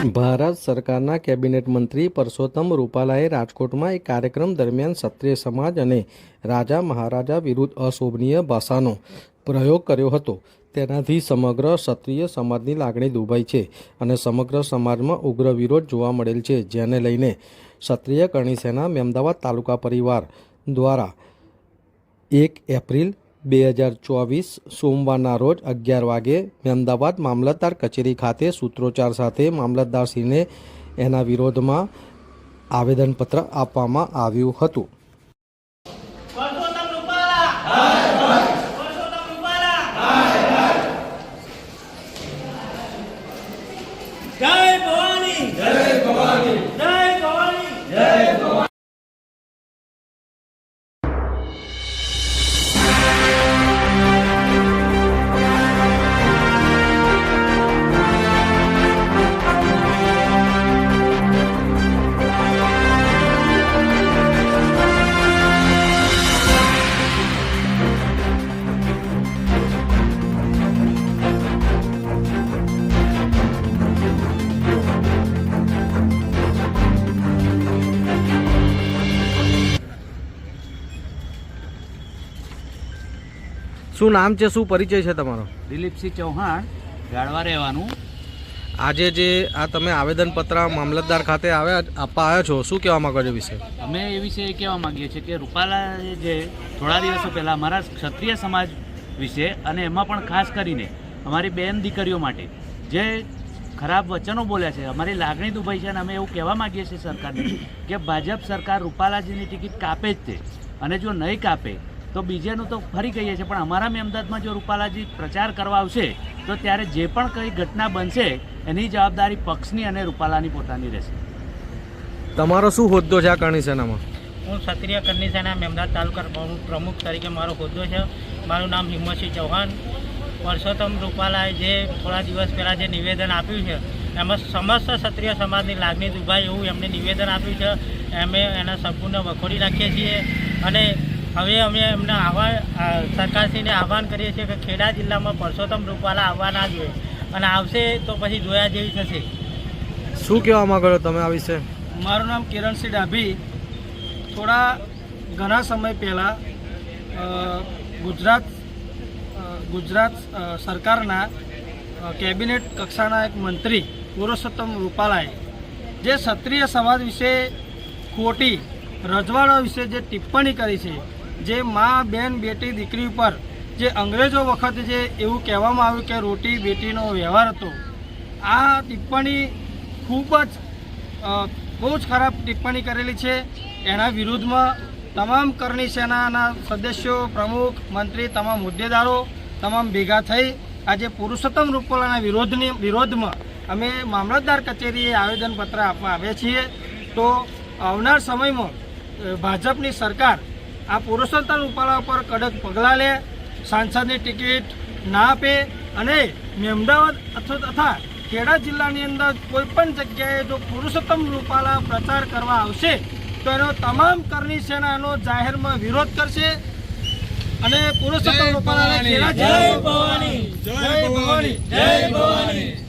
ભારત સરકારના કેબિનેટ મંત્રી પરસોત્તમ રૂપાલાએ રાજકોટમાં એક કાર્યક્રમ દરમિયાન ક્ષત્રિય સમાજ અને રાજા મહારાજા વિરુદ્ધ અશોભનીય ભાષાનો પ્રયોગ કર્યો હતો. તેનાથી સમગ્ર ક્ષત્રિય સમાજની લાગણી દુભાઈ છે અને સમગ્ર સમાજમાં ઉગ્ર વિરોધ જોવા મળેલ છે, જેને લઈને ક્ષત્રિય કરણી સેના મેમદાવાદ તાલુકા પરિવાર દ્વારા 1 એપ્રિલ 2024 સોમવારના રોજ 11 વાગે મેમદાવાદ મામલતદાર કચેરી ખાતે સૂત્રોચ્ચાર સાથે મામલતદારશ્રીને એના વિરોધમાં આવેદનપત્ર આપવામાં આવ્યું હતું. જય ભવાની, જય ભવાની, જય ભવાની, જય ભવાની. શું નામ છે, શું પરિચય છે તમારો? દિલીપસિંહ ચૌહાણ, ગાળવા રહેવાનું. આજે જે આ તમે આવેદનપત્ર મામલતદાર ખાતે આપવા આવ્યા છો, શું કહેવા માંગો છો વિશે? અમે એ વિશે એ કહેવા માગીએ છીએ કે રૂપાલા જે થોડા દિવસો પહેલાં અમારા ક્ષત્રિય સમાજ વિશે અને એમાં પણ ખાસ કરીને અમારી બેન દીકરીઓ માટે જે ખરાબ વચનો બોલ્યા છે, અમારી લાગણી દુભાઈ છે અને અમે એવું કહેવા માગીએ છીએ સરકારને કે ભાજપ સરકાર રૂપાલાજીની ટિકિટ કાપે જ તે, અને જો નહીં કાપે તો બીજેનું તો ફરી કહીએ છીએ, પણ અમારા મેમદાદમાં જો રૂપાલાજી પ્રચાર કરવા આવશે તો ત્યારે જે પણ કંઈ ઘટના બનશે એની જવાબદારી પક્ષની અને રૂપાલાની પોતાની રહેશે. તમારો શું હોદ્દો છે આ કરણી સેનામાં? હું ક્ષત્રિય કરણી સેના મેમદાવાદ તાલુકા પ્રમુખ તરીકે મારો હોદ્દો છે. મારું નામ હિંમતસિંહ ચૌહાણ. પરસોત્તમ રૂપાલાએ જે થોડા દિવસ પહેલાં જે નિવેદન આપ્યું છે એમાં સમસ્ત ક્ષત્રિય સમાજની લાગણી દુભાઈ એવું એમને નિવેદન આપ્યું છે. અમે એના સંપૂર્ણ વખોડી નાખીએ છીએ અને હવે અમે એમને સરકારશ્રીને આહવાન કરીએ છીએ કે ખેડા જિલ્લામાં પરસોત્તમ રૂપાલા આવવા ના જોઈએ અને આવશે તો પછી જોયા જેવી થશે. શું કહેવા માંગો છો તમે આ વિશે? મારું નામ કિરણસિંહ ડાભી. ઘણા સમય પહેલાં ગુજરાત સરકારના કેબિનેટ કક્ષાના એક મંત્રી પુરુષોત્તમ રૂપાલાએ જે ક્ષત્રિય સમાજ વિશે ખોટી રજવાડા વિશે જે ટિપ્પણી કરી છે, જે મા, બેન, બેટી, દીકરી ઉપર જે અંગ્રેજો વખતે જે એવું કહેવામાં આવ્યું કે રોટી બેટીનો વ્યવહાર હતો, આ ટિપ્પણી ખૂબ જ બહુ જ ખરાબ ટિપ્પણી કરેલી છે. એના વિરુદ્ધમાં તમામ કરણી સેનાના સદસ્યો, પ્રમુખ, મંત્રી, તમામ હોદ્દેદારો તમામ ભેગા થઈ આજે પુરુષોત્તમ રૂપાલાના વિરોધમાં અમે મામલતદાર કચેરીએ આવેદનપત્ર આપવા આવ્યા છીએ. તો આવનાર સમયમાં ભાજપની સરકાર આ પુરુષોત્તમ રૂપાલા ઉપર કડક પગલાં લે, સાંસદની ટિકિટ ના આપે અને મેમદાવાદ તથા ખેડા જિલ્લાની અંદર કોઈપણ જગ્યાએ જો પુરુષોત્તમ રૂપાલા પ્રચાર કરવા આવશે તો એનો તમામ કરણી સેના એનો જાહેરમાં વિરોધ કરશે અને પુરુષોત્તમ રૂપાલાને જય ભવાની, જય ભવાની, જય ભવાની.